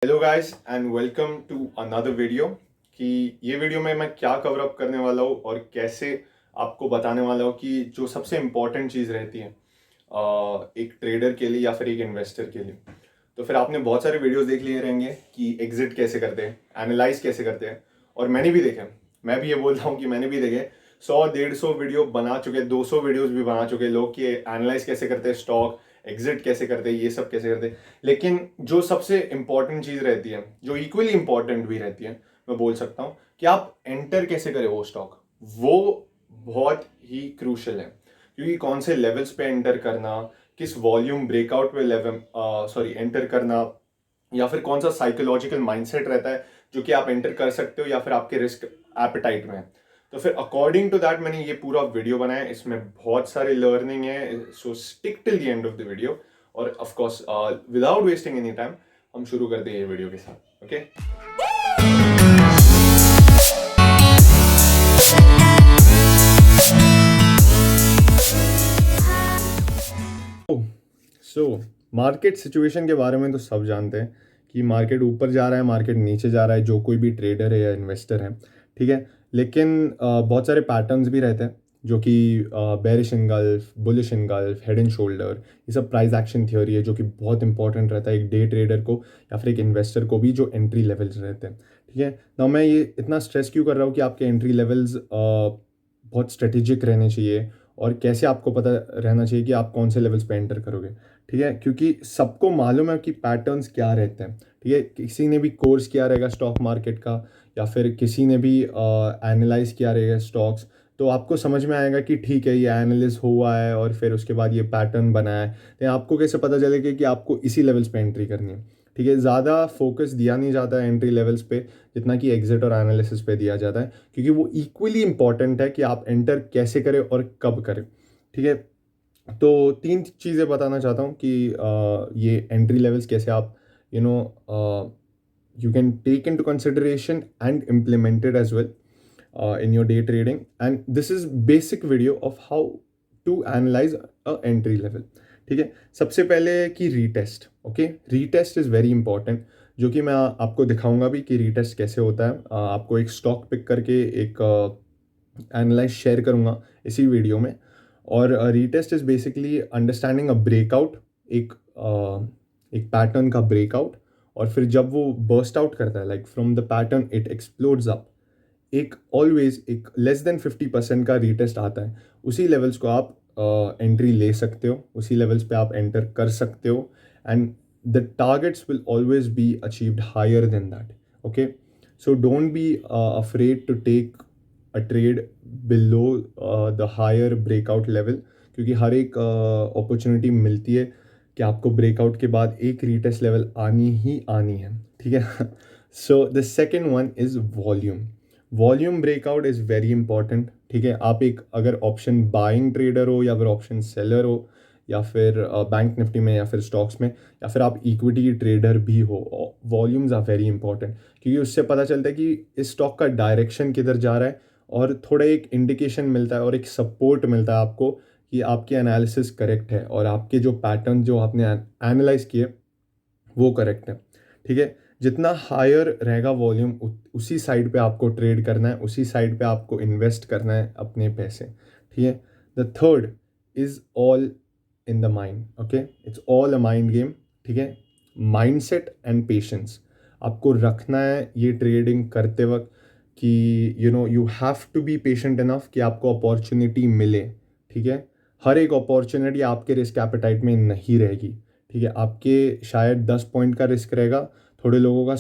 Hello guys and welcome to another video. कि ये video में मैं क्या कवर अप करने वाला हूँ और कैसे आपको बताने वाला हूँ कि जो सबसे इम्पोर्टेंट चीज़ रहती है एक ट्रेडर के लिए या फिर एक इन्वेस्टर के लिए। तो फिर आपने बहुत सारे वीडियोस देख लिए रहेंगे कि एग्जिट कैसे करते हैं, एनालाइज कैसे करते हैं, और मैंने भी देखे। मैं भी ये बोल रहा हूँ कि मैंने भी देखे 100-150 वीडियो बना चुके, 200 वीडियोस भी बना चुके लोग कि एनालाइज कैसे करते हैं स्टॉक, एग्जिट कैसे करते हैं, ये सब कैसे करते हैं। लेकिन जो सबसे इंपॉर्टेंट चीज़ रहती है, जो इक्वली इंपॉर्टेंट भी रहती है, मैं बोल सकता हूँ कि आप एंटर कैसे करें वो स्टॉक, वो बहुत ही क्रूशल है। क्योंकि कौन से लेवल्स पे एंटर करना, किस वॉल्यूम ब्रेकआउट पे लेवल एंटर करना, या फिर कौन सा साइकोलॉजिकल माइंडसेट रहता है जो कि आप एंटर कर सकते हो या फिर आपके रिस्क एपेटाइट में है। तो फिर अकॉर्डिंग टू दैट मैंने ये पूरा वीडियो बनाया। इसमें बहुत सारे लर्निंग है, so stick till the end of the video. और of course without wasting any time हम शुरू करते हैं ये वीडियो के साथ। ओके, सो मार्केट सिचुएशन के बारे में तो सब जानते हैं कि मार्केट ऊपर जा रहा है, मार्केट नीचे जा रहा है, जो कोई भी ट्रेडर है या इन्वेस्टर है, ठीक है। लेकिन बहुत सारे पैटर्न्स भी रहते हैं जो कि bearish engulf, bullish engulf, head and shoulder, ये सब प्राइस एक्शन थ्योरी है जो कि बहुत इंपॉर्टेंट रहता है एक डे ट्रेडर को या फिर एक इन्वेस्टर को भी, जो एंट्री लेवल्स रहते हैं, ठीक है ना। मैं ये इतना स्ट्रेस क्यों कर रहा हूँ कि आपके एंट्री लेवल्स बहुत स्ट्रेटेजिक रहने चाहिए और कैसे आपको पता रहना चाहिए कि आप कौन से लेवल्स पे एंटर करोगे, ठीक है। क्योंकि सबको मालूम है कि पैटर्न्स क्या रहते हैं, ठीक है। किसी ने भी कोर्स किया रहेगा स्टॉक मार्केट का या फिर किसी ने भी एनालाइज किया रहेगा स्टॉक्स, तो आपको समझ में आएगा कि ठीक है, ये एनालिस हुआ है और फिर उसके बाद ये पैटर्न बना है। तो आपको कैसे पता चलेगा कि आपको इसी लेवल्स पे एंट्री करनी है, ठीक है। ज़्यादा फोकस दिया नहीं जाता है एंट्री लेवल्स पे जितना कि एग्जिट और एनालिसिस पे दिया जाता है, क्योंकि वो इक्वली इंपॉर्टेंट है कि आप एंटर कैसे करें और कब करें, ठीक है। तो तीन चीज़ें बताना चाहता हूँ कि ये एंट्री लेवल्स कैसे आप you know you can take into consideration and implement it as well in your day trading. And this is basic video of how to analyze a entry level, ठीक है। सबसे पहले कि retest, okay, retest is very important, जो कि मैं आपको दिखाऊंगा भी कि रीटेस्ट कैसे होता है। आपको एक स्टॉक पिक करके एक एनालाइज शेयर करूंगा इसी वीडियो में। और retest is basically understanding a breakout, एक एक पैटर्न का ब्रेकआउट, और फिर जब वो बर्स्ट आउट करता है, like from the pattern it explodes up, एक ऑलवेज एक लेस देन 50% का रीटेस्ट आता है। उसी लेवल्स को आप एंट्री ले सकते हो, उसी लेवल्स पे आप एंटर कर सकते हो, and the targets will always be achieved higher than that, okay. So don't be afraid to take a trade below the higher breakout level, क्योंकि हर एक अपॉर्चुनिटी मिलती है कि आपको ब्रेकआउट के बाद एक रीटेस्ट लेवल आनी ही आनी है, ठीक है। So the second one is volume. Volume breakout is very important, ठीक है। आप एक अगर ऑप्शन बाइंग ट्रेडर हो या फिर ऑप्शन सेलर हो या फिर बैंक निफ्टी में या फिर स्टॉक्स में या फिर आप इक्विटी ट्रेडर भी हो, वॉल्यूम्स आर वेरी इंपॉर्टेंट, क्योंकि उससे पता चलता है कि इस स्टॉक का डायरेक्शन किधर जा रहा है, और थोड़ा एक इंडिकेशन मिलता है और एक सपोर्ट मिलता है आपको कि आपकी एनालिसिस करेक्ट है और आपके जो पैटर्न जो आपने एनालाइज किए वो करेक्ट है, ठीक है। जितना हायर रहेगा वॉल्यूम, उसी साइड पे आपको ट्रेड करना है, उसी साइड पे आपको इन्वेस्ट करना है अपने पैसे, ठीक है। The third is all in the mind, okay, it's all a mind game, ठीक है। माइंडसेट एंड पेशेंस आपको रखना है ये ट्रेडिंग करते वक्त, कि you have to be patient enough कि आपको अपॉर्चुनिटी मिले, ठीक है। हर एक अपॉर्चुनिटी आपके रिस्क एपेटाइट में नहीं रहेगी, ठीक है। आपके शायद 10 पॉइंट का रिस्क रहेगा, थोड़े लोगों का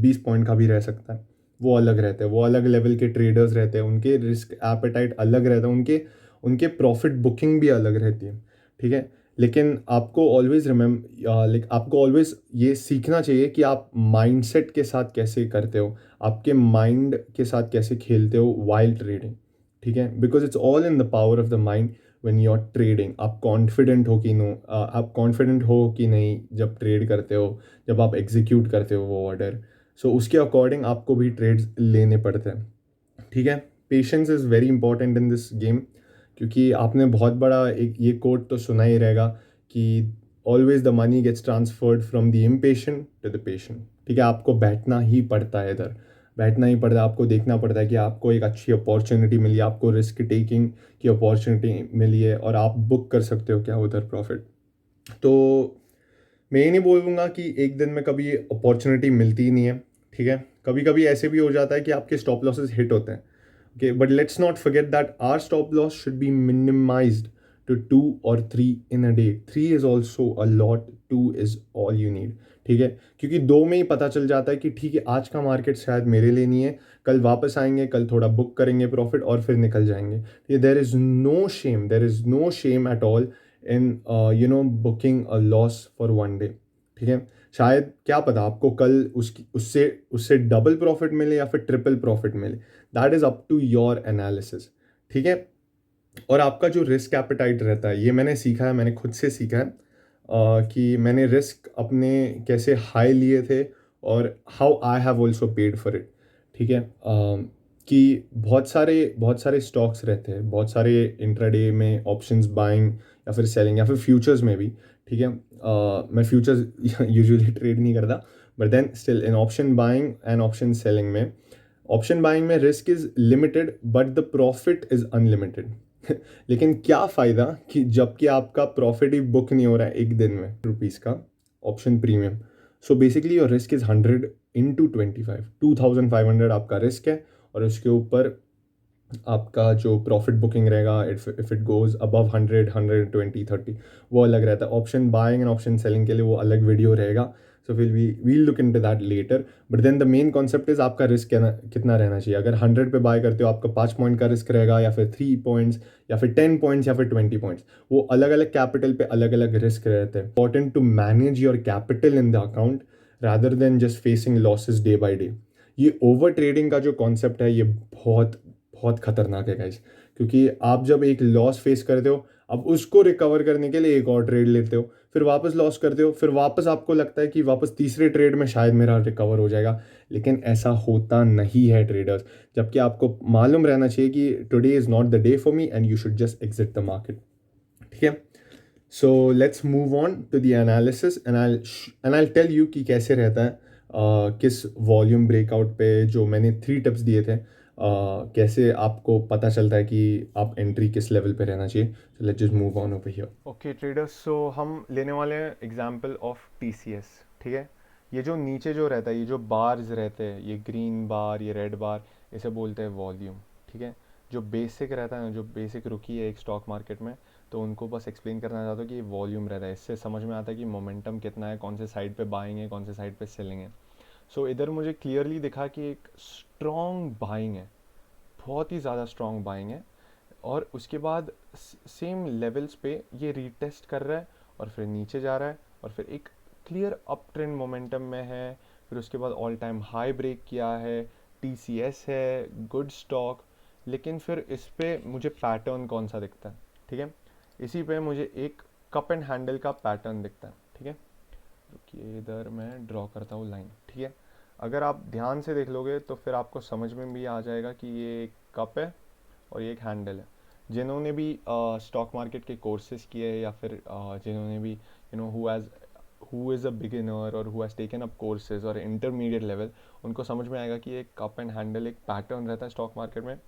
20 पॉइंट का भी रह सकता है। वो अलग रहते हैं, वो अलग लेवल के ट्रेडर्स रहते हैं, उनके रिस्क एपेटाइट अलग रहता है, उनके उनके प्रॉफिट बुकिंग भी अलग रहती है, ठीक है। लेकिन आपको ऑलवेज लाइक आपको ऑलवेज ये सीखना चाहिए कि आप माइंडसेट के साथ कैसे करते हो, आपके माइंड के साथ कैसे खेलते हो वाइल ट्रेडिंग, ठीक है। Because it's all in the power of the mind when you are trading. आप कॉन्फिडेंट हो कि नो, आप कॉन्फिडेंट हो कि नहीं जब ट्रेड करते हो, जब आप एग्जीक्यूट करते हो वो ऑर्डर, सो उसके अकॉर्डिंग आपको भी ट्रेड्स लेने पड़ते हैं, ठीक है। Patience is very important in this game, क्योंकि आपने बहुत बड़ा एक ये कोट तो सुना ही रहेगा कि always the money gets transferred from the impatient to the patient, ठीक है, आपको बैठना ही पड़ता है इधर, बैठना ही पड़ता है, आपको देखना पड़ता है कि आपको एक अच्छी अपॉर्चुनिटी मिली, आपको रिस्क टेकिंग की अपॉर्चुनिटी मिली है और आप बुक कर सकते हो क्या उधर प्रॉफिट। तो मैं ये नहीं बोलूँगा कि एक दिन में कभी अपॉर्चुनिटी मिलती ही नहीं है, ठीक है, कभी कभी ऐसे भी हो जाता है कि आपके स्टॉप लॉसेस हिट होते हैं। Okay, but let's not forget that our stop loss should be minimized to 2 or 3 in a day. 3 is also a lot, 2 is all you need. ठीक है, क्योंकि 2 में ही पता चल जाता है कि ठीक है आज का मार्केट शायद मेरे लिए नहीं है, कल वापस आएंगे, कल थोड़ा बुक करेंगे प्रॉफिट और फिर निकल जाएंगे। ये there is no shame at all in booking a loss for 1 day. ठीक है, शायद क्या पता आपको कल उसकी उससे उससे डबल प्रॉफिट मिले या फिर ट्रिपल प्रॉफिट मिले, that is up to your analysis. ठीक है, और आपका जो रिस्क एपेटाइट रहता है, ये मैंने सीखा है, मैंने खुद से सीखा है कि मैंने रिस्क अपने कैसे हाई लिए थे और how I have also paid for it. ठीक है, कि बहुत सारे स्टॉक्स रहते हैं, बहुत सारे इंट्राडे में ऑप्शंस बाइंग या फिर सेलिंग या फिर फ्यूचर्स में भी। ठीक है, मैं फ्यूचर्स यूजुअली ट्रेड नहीं करता, but then still in option buying and option selling में, ऑप्शन बाइंग में risk is limited but the profit is unlimited. लेकिन क्या फ़ायदा कि जबकि आपका प्रॉफिट ही बुक नहीं हो रहा है एक दिन में रुपीज़ का option premium. So basically your risk is 100 × 25, 2500 आपका रिस्क है, और उसके ऊपर आपका जो प्रॉफिट बुकिंग रहेगा इफ़ इट गोज़ अबव 100, 120, 30 वो अलग रहता है। Option buying and option selling के लिए वो अलग वीडियो रहेगा, so we'll look into that later. But then the main concept is आपका रिस्क कितना रहना चाहिए। अगर 100 पे बाय करते हो आपका 5 पॉइंट का रिस्क रहेगा, या फिर 3 पॉइंट्स, या फिर 10 पॉइंट्स, या फिर 20 पॉइंट्स, वो अलग अलग कैपिटल पे अलग अलग रिस्क रहते हैं। Important to manage your capital in the account rather than just facing losses day by day. ये ओवर ट्रेडिंग का जो कॉन्सेप्ट है ये बहुत बहुत खतरनाक है गाइस, क्योंकि आप जब एक लॉस फेस करते हो, अब उसको रिकवर करने के लिए एक और ट्रेड लेते हो, फिर वापस लॉस करते हो, फिर वापस आपको लगता है कि वापस तीसरे ट्रेड में शायद मेरा रिकवर हो जाएगा, लेकिन ऐसा होता नहीं है ट्रेडर्स। जबकि आपको मालूम रहना चाहिए कि today is not the day for me and you should just exit the market. ठीक है, so let's move on to the analysis and I tell you कि कैसे रहता है किस वॉल्यूम ब्रेकआउट पे जो मैंने 3 टिप्स दिए थे, कैसे आपको पता चलता है कि आप एंट्री किस लेवल पे रहना चाहिए। So let's just move on over here. Okay traders, so हम लेने वाले हैं एग्जांपल ऑफ टीसीएस। ठीक है, ये जो नीचे जो रहता है, ये जो बार्स रहते हैं, ये ग्रीन बार, ये रेड बार, इसे बोलते हैं वॉल्यूम। ठीक है, जो बेसिक रहता है ना, जो बेसिक रुकी है एक स्टॉक मार्केट में, तो उनको बस एक्सप्लेन करना चाहता हूँ कि वॉल्यूम रहता है, इससे समझ में आता है कि मोमेंटम कितना है, कौन से साइड पे बाइंग है, कौन से साइड पे सेलिंग है। सो इधर मुझे क्लियरली दिखा कि एक स्ट्रॉन्ग बाइंग है, बहुत ही ज़्यादा स्ट्रॉन्ग बाइंग है, और उसके बाद सेम लेवल्स पे ये रीटेस्ट कर रहा है और फिर नीचे जा रहा है, और फिर एक क्लियर अप ट्रेंड मोमेंटम में है, फिर उसके बाद ऑल टाइम हाई ब्रेक किया है, टीसीएस है, गुड स्टॉक। लेकिन फिर इस पे मुझे पैटर्न कौन सा दिखता है? ठीक है, इसी पे मुझे एक कप एंड हैंडल का पैटर्न दिखता है। ठीक है, रुकिए इधर मैं ड्रॉ करता हूँ लाइन। ठीक है, अगर आप ध्यान से देख लोगे तो फिर आपको समझ में भी आ जाएगा कि ये एक कप है और ये एक हैंडल है। जिन्होंने भी स्टॉक मार्केट के कोर्सेज किए हैं, या फिर जिन्होंने भी हु इज़ अ बिगिनर और who has taken up courses और इंटरमीडिएट लेवल, उनको समझ में आएगा कि एक कप एंड हैंडल एक पैटर्न रहता है स्टॉक मार्केट में,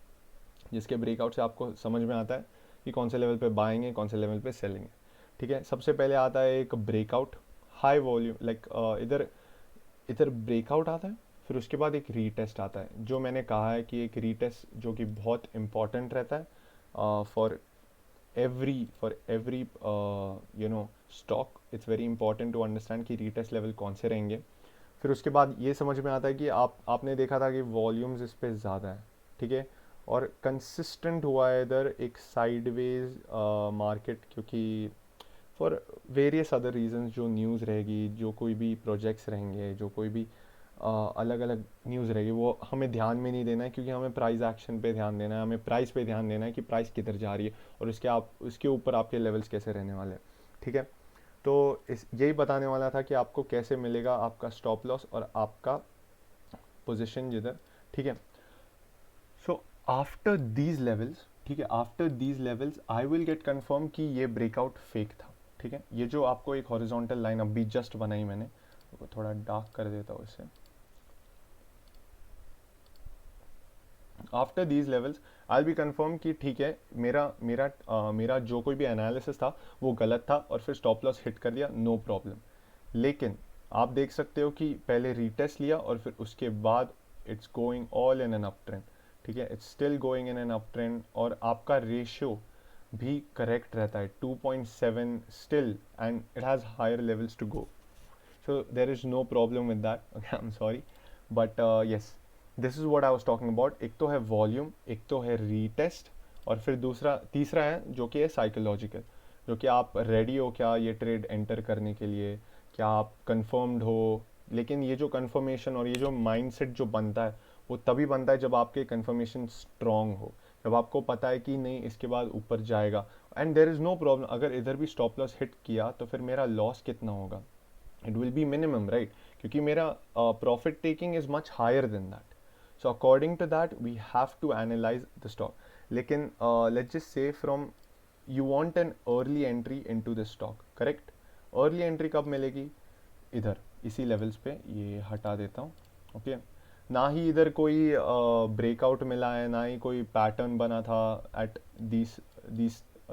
जिसके ब्रेकआउट से आपको समझ में आता है कि कौन से लेवल पे बाइंग है, कौन से लेवल पे सेलिंग है। ठीक है, सबसे पहले आता है एक ब्रेकआउट हाई वॉल्यूम, लाइक इधर इधर ब्रेकआउट आता है, फिर उसके बाद एक रीटेस्ट आता है। जो मैंने कहा है कि एक रीटेस्ट जो कि बहुत इंपॉर्टेंट रहता है for every stock, it's very important to understand कि रीटेस्ट लेवल कौन से रहेंगे। फिर उसके बाद ये समझ में आता है कि आपने देखा था कि वॉल्यूम्स इस पे ज़्यादा है। ठीक है, और कंसिस्टेंट हुआ है इधर एक साइडवेज मार्केट, क्योंकि फॉर वेरियस अदर रीजंस, जो न्यूज़ रहेगी, जो कोई भी प्रोजेक्ट्स रहेंगे, जो कोई भी अलग अलग न्यूज़ रहेगी, वो हमें ध्यान में नहीं देना है, क्योंकि हमें प्राइस एक्शन पे ध्यान देना है, हमें प्राइस पे ध्यान देना है कि प्राइस किधर जा रही है, और उसके ऊपर आपके लेवल्स कैसे रहने वाले हैं। ठीक है, तो यही बताने वाला था कि आपको कैसे मिलेगा आपका स्टॉप लॉस और आपका पोजिशन जिधर। ठीक है, सो आफ्टर दीज लेवल्स, ठीक है, after these levels I will get confirm कि ये ब्रेकआउट फेक था। ठीक है, ये जो आपको एक हॉरिजॉन्टल लाइन अभी जस्ट बनाई मैंने, तो थोड़ा डार्क कर देता हूँ इसे. After these levels I be confirm कि ठीक है, मेरा जो कोई भी एनालिसिस था वो गलत था और फिर स्टॉप लॉस हिट कर दिया, नो प्रॉब्लम. लेकिन आप देख सकते हो कि पहले रीटेस्ट लिया और फिर उसके बाद it's going all in an up trend. ठीक है, it's still going in an up trend और आपका रेशियो भी करेक्ट रहता है 2.7 still and it has higher levels to go. So there is no problem with that. Okay, I'm sorry, but yes, this is what I was talking about. एक तो है volume, एक तो है रीटेस्ट और फिर तीसरा है जो कि है साइकोलॉजिकल, जो कि आप रेडी हो क्या ये ट्रेड एंटर करने के लिए, क्या आप कंफर्म्ड हो. लेकिन ये जो कंफर्मेशन और ये जो माइंडसेट जो बनता है वो तभी बनता है जब आपके कंफर्मेशन स्ट्रांग हो, जब आपको पता है कि नहीं इसके बाद ऊपर जाएगा. And there is no problem, अगर इधर भी स्टॉप लॉस हिट किया तो फिर मेरा लॉस कितना होगा, it will be minimum, right? क्योंकि मेरा profit taking is much higher than that. So according to that we have to analyze the stock. लेकिन let's just say from you want an early entry into the stock, correct? early entry कब मिलेगी? इधर इसी levels पे, ये हटा देता हूँ. ओके, ना ही इधर कोई ब्रेकआउट मिला है, ना ही कोई पैटर्न बना था एट दिस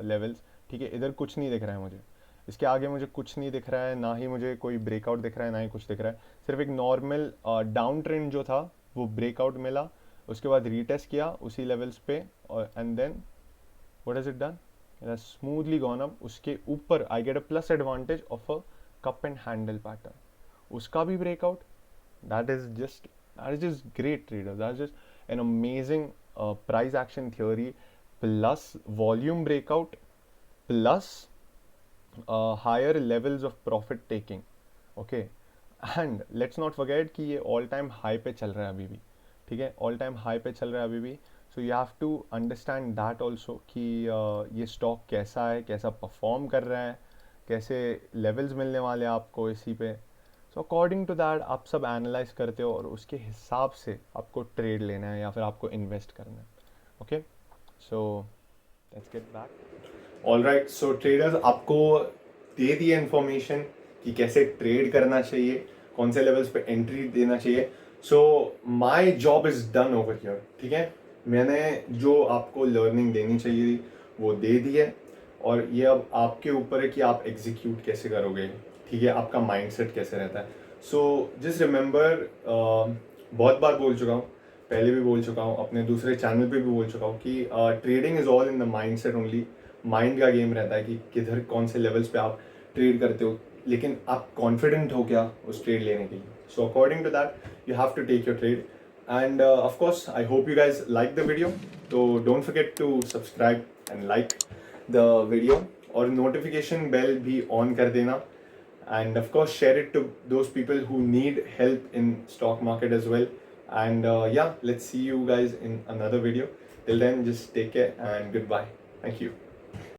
लेवल्स. ठीक है, इधर कुछ नहीं दिख रहा है मुझे, इसके आगे मुझे कुछ नहीं दिख रहा है, ना ही मुझे कोई ब्रेकआउट दिख रहा है, ना ही कुछ दिख रहा है. सिर्फ एक नॉर्मल डाउन ट्रेंड जो था वो ब्रेकआउट मिला, उसके बाद रीटेस्ट किया उसी लेवल्स पे और and then what has it done, it has smoothly gone up. उसके ऊपर I get a plus advantage of a cup and handle pattern, उसका भी breakout. That is just great traders, that is just an amazing price action theory plus volume breakout plus higher levels of profit taking. Okay, and let's not forget कि ये all time high पे चल रहा है अभी भी. ठीक है, all time high पे चल रहा है अभी भी. So you have to understand that also कि ये स्टॉक कैसा है, कैसा परफॉर्म कर रहा है, कैसे लेवल्स मिलने वाले हैं आपको इसी पे. सो अकॉर्डिंग टू दैट आप सब एनालाइज करते हो और उसके हिसाब से आपको ट्रेड लेना है या फिर आपको इन्वेस्ट करना है. Okay, so let's get back. All right, so traders आपको दे दी इन्फॉर्मेशन कि कैसे ट्रेड करना चाहिए, कौन से लेवल्स पे एंट्री देना चाहिए. So my job is done over here. ठीक है, मैंने जो आपको लर्निंग देनी चाहिए वो दे दी है और ये अब आपके ऊपर है कि आप एग्जीक्यूट कैसे करोगे. ठीक है, आपका माइंडसेट कैसे रहता है. सो जस्ट रिमेंबर, बहुत बार बोल चुका हूँ, पहले भी बोल चुका हूँ, अपने दूसरे चैनल पे भी बोल चुका हूँ कि trading is all in the mindset only. Mind का गेम रहता है कि किधर कौन से लेवल्स पे आप ट्रेड करते हो, लेकिन आप कॉन्फिडेंट हो क्या उस ट्रेड लेने के लिए. So according to that you have to take your trade. And of course I hope you guys like the video. तो don't forget to subscribe and like the video और नोटिफिकेशन बेल भी on कर देना. And of course share it to those people who need help in stock market as well. And yeah, let's see you guys in another video. Till then, just take care and goodbye. Thank you.